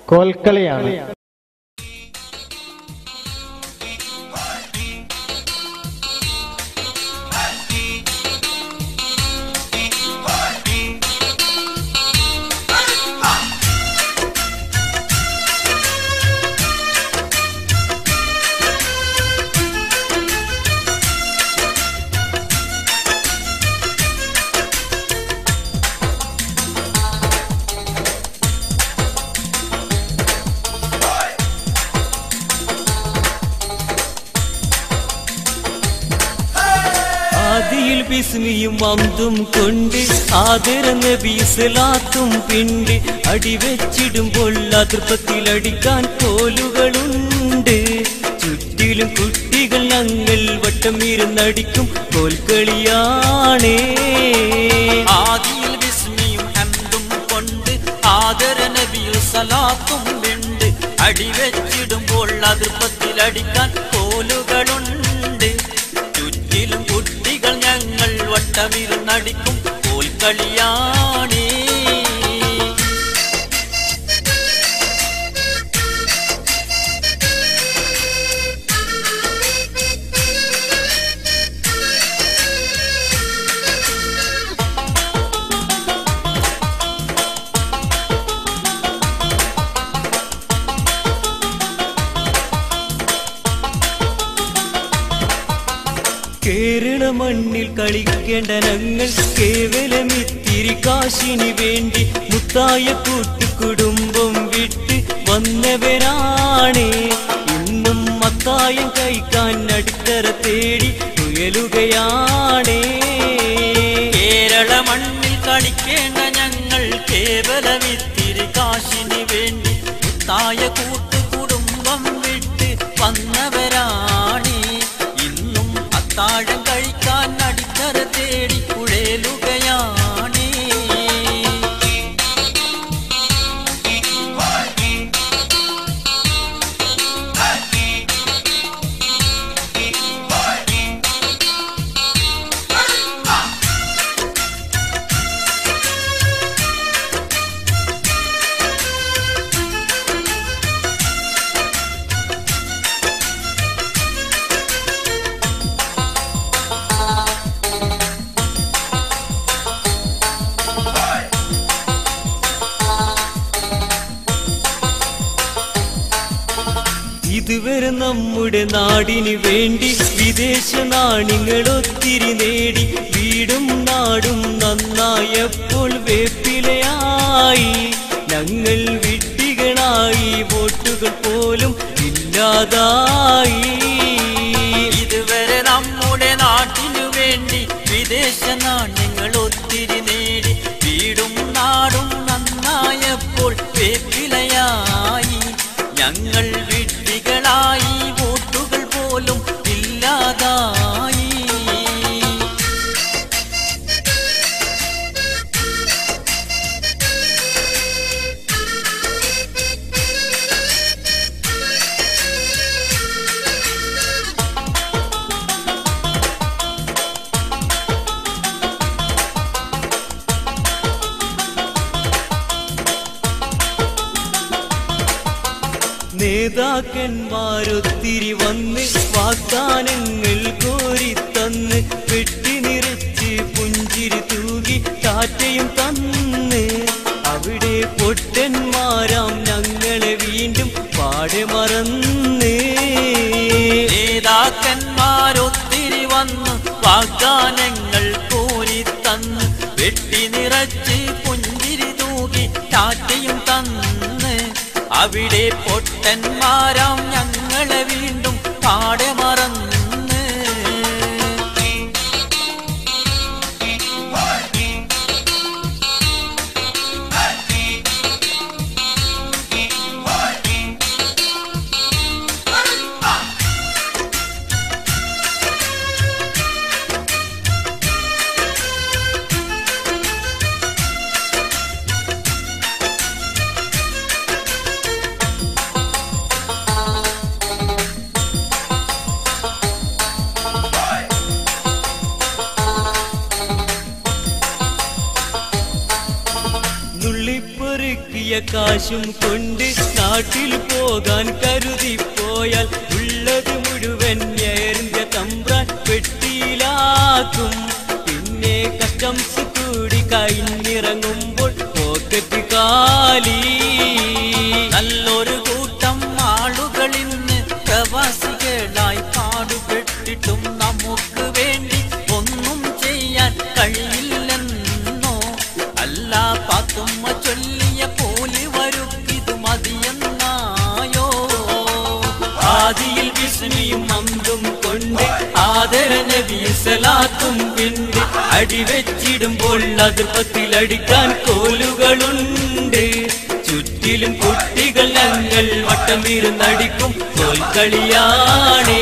കോൽക്കളിയാണ്. ആദിയിൽ ബിസ്മിയും അന്തും കൊണ്ട് ആദര നബി സലാത്തും പിണ്ട് അടിവെച്ചിടുമ്പോൾ അതിർപ്പത്തിലടിക്കാൻ കോലുകളുണ്ട്. ചുറ്റിലും കുട്ടികൾ ഞങ്ങൾ വട്ടം ഇരുന്നടിക്കും കോൽക്കളിയാണേ. ആദിയിൽ ബിസ്മിയും ഹംദും കൊണ്ട് ആദര നബി സലാത്തും പിണ്ട് അടിവെച്ചിടുമ്പോൾ അതിർപ്പത്തിലടിക്കാൻ കോലുകളുണ്ട്. ചുറ്റിലും കുട്ടികൾ ഞങ്ങൾ വട്ടമിരുന്നടിക്കും കോൽക്കളിയാണേ. കേരള മണ്ണിൽ കളിക്കേണ്ട ഞങ്ങൾ കേവലം ഇത്തിരി കാശിന് വേണ്ടി മുത്തായ കൂട്ടുകുടുംബം വിട്ട് വന്നവരാണേ. ഇന്നും മത്തായം കഴിക്കാൻ അടിത്തറ തേടി ഉയലുകയാണേ. കേരള മണ്ണിൽ കളിക്കേണ്ട ഞങ്ങൾ കേവലം ഇത്തിരി കാശിന് വേണ്ടി മുത്തായ കൂട്ടുകുടുംബം വിട്ട് വന്നവരാണേ. ഇന്നും അത്താഴം കഴിക്കാൻ അടിത്തറ തേടി കുഴലുകയാണേ. ഇതുവരെ നമ്മുടെ നാടിന് വേണ്ടി വിദേശ നാണ്യങ്ങൾ ഒത്തിരി നേടി. വീടും നാടും നന്നായപ്പോൾ വേപ്പിലയായി. ഞങ്ങൾ വിഡ്ഢികളായി, വോട്ടുകൾ പോലും ഇല്ലാതായി. ഇതുവരെ നമ്മുടെ നാട്ടിനു വേണ്ടി വിദേശ നാണ്യങ്ങൾ ഒത്തിരി നേടി. വീടും നാടും നന്നായപ്പോൾ വേപ്പിലയായി. ഞങ്ങൾ വിഡ്ഢികളായി, വോട്ടുകൾ പോലും ഇല്ലാതായി. നേതാക്കന്മാരൊത്തിരി വന്ന് വാഗ്ദാനങ്ങൾ കോരിത്തന്ന് വെട്ടി നിറച്ച് പുഞ്ചിരി തൂകി ടാറ്റയും തന്ന്. അവിടെ പൊട്ടന്മാരാം ഞങ്ങളെ വീണ്ടും പാടെ മറന്ന്. നേതാക്കന്മാരൊത്തിരി വന്ന് വാഗ്ദാനങ്ങൾ കോരിത്തന്ന് വെട്ടി നിറച്ച് പുഞ്ചിരി തൂകി ടാറ്റയും തന്ന്. അവിടെ പൊട്ടന്മാരാം ഞങ്ങളെ വീണ്ടും പാടെ മറന്ന്. കാശും കൊണ്ട് നാട്ടിൽ പോകാൻ കരുതിപ്പോയാൽ ഉള്ളത് മുഴുവൻ എയറിന്റെ തമ്പ്രാൻ പെട്ടിയിലാക്കും. പിന്നെ കസ്റ്റംസ് കൂടി കഴിഞ്ഞിറങ്ങുമ്പോൾ പോക്കറ്റ് കാലി. നല്ലൊരു കൂട്ടം ആളുകൾ ഇന്ന് പ്രവാസികളായി പാടുപെട്ടിട്ടും നമുക്ക് വേണ്ടി ഒന്നും ചെയ്യാൻ കഴിയില്ലെന്നോ. അല്ല പാത്തുമ്മ ചൊല്ലിയ പോലെ വരുക്കിത് മതിയെന്നായോ. ആദിയിൽ വിസ്മിയും അമ്പും കൊണ്ട് ആദര നബിയിൽ സലാത്തും പിണ്ട് അടിവെച്ചിടുമ്പോൾ അതിർപ്പത്തിലടിക്കാൻ കോലുകളുണ്ട്. ചുറ്റിലും കുട്ടികൾ ഞങ്ങൾ വട്ടം വീരുന്നടിക്കും കോൽക്കളിയാണേ.